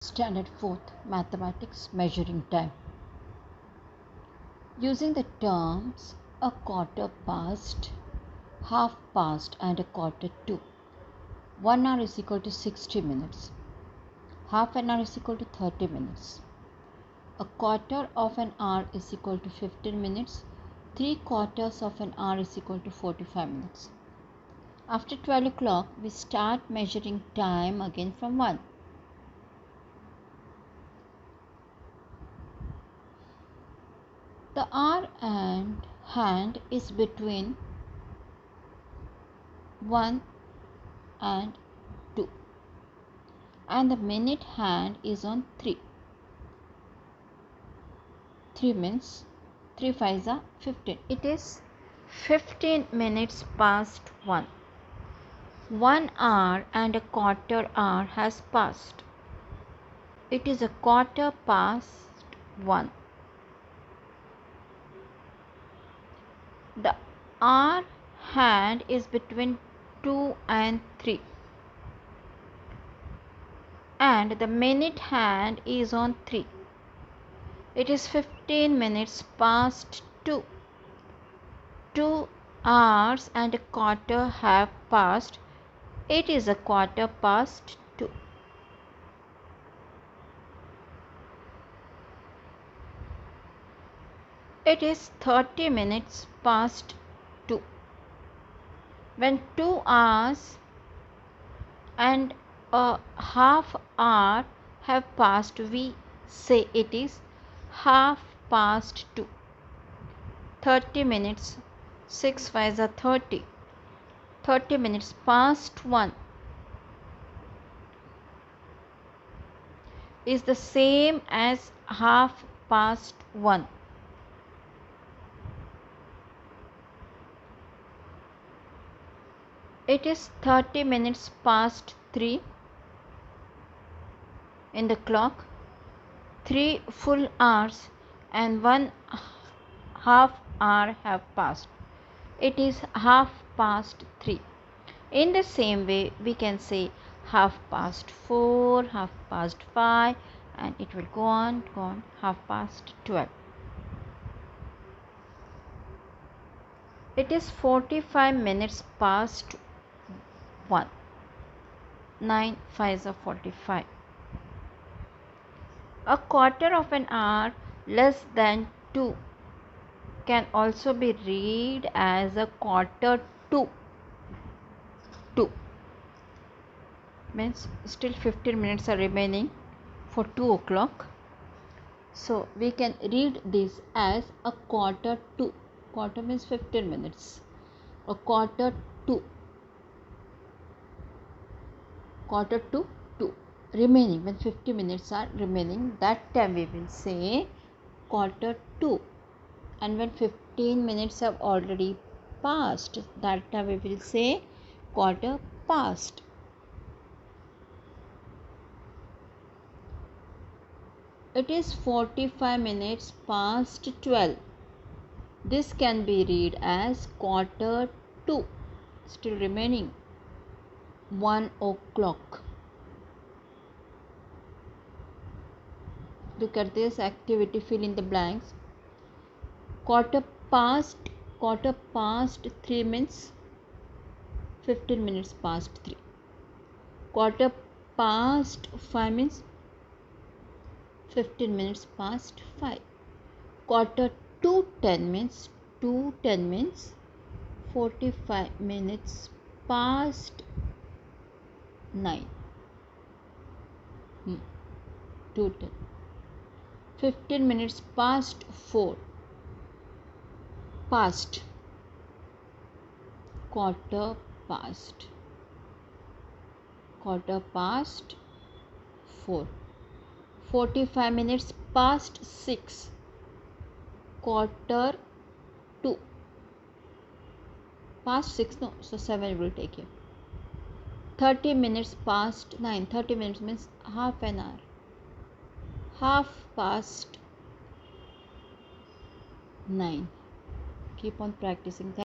Standard 4th Mathematics Measuring Time. Using the terms a quarter past, half past and a quarter to. 1 hour is equal to 60 minutes. Half an hour is equal to 30 minutes. A quarter of an hour is equal to 15 minutes. 3/4 of an hour is equal to 45 minutes. After 12 o'clock, we start measuring time again from 1. The hour and hand is between 1 and 2, and the minute hand is on 3. 3 means 3 5s are 15. It is 15 minutes past 1. 1 hour and a quarter hour has passed. It is a quarter past 1. The hour hand is between 2 and 3, and the minute hand is on 3. It is 15 minutes past 2. 2 hours and a quarter have passed. It is a quarter past 2. It is 30 minutes past 2. When 2 hours and a half hour have passed, we say it is half past 2. 30 minutes, 6 5s are 30. 30 minutes past 1 is the same as half past 1. It is 30 minutes past 3 in the clock. 3 full hours and 1 half hour have passed. It is half past 3. In the same way, we can say half past 4, half past 5, and it will go on, half past 12. It is 45 minutes past 1. 9 5s are 45. A quarter of an hour less than 2 can also be read as a quarter to 2. Means still 15 minutes are remaining for 2 o'clock. So we can read this as a quarter to. Quarter means 15 minutes. A quarter to. Quarter to 2. Remaining, when 50 minutes are remaining, that time we will say quarter to. And when 15 minutes have already passed, that time we will say quarter past. It is 45 minutes past 12. This can be read as quarter to. Still remaining 1 o'clock. Look at this activity, fill in the blanks. Quarter past 3 means 15 minutes past 3. Quarter past 5 means 15 minutes past 5. Quarter to 10 means 45 minutes past 9. 2:10. 15 minutes past 4. Past. Quarter past. Quarter past 4. 45 minutes past 6. Quarter to. Past 6, no, so 7 will take here. 30 minutes past 9. 30 minutes means half an hour. Half past 9. Keep on practicing.